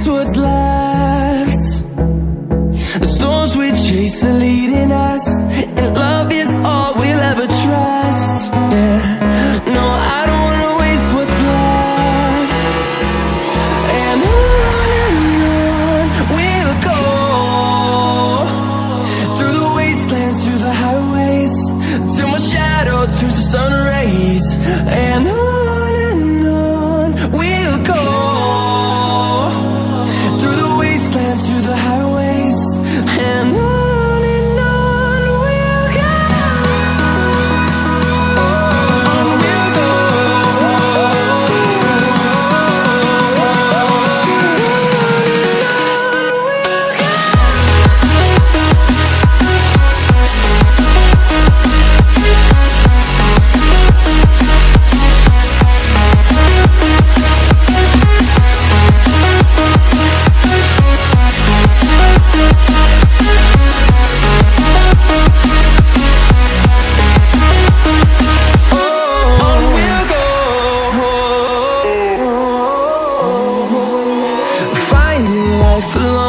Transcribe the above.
what's left. The storms we chase are leading us, and love is all we'll ever trust. Yeah, no, I don't wanna waste what's left. And on we'll go, through the wastelands, through the highways, till my shadow turns to sun rays. And on we'll go, through the wastelands, through the highways, and on we'll go. On we'll go. Finding life alone.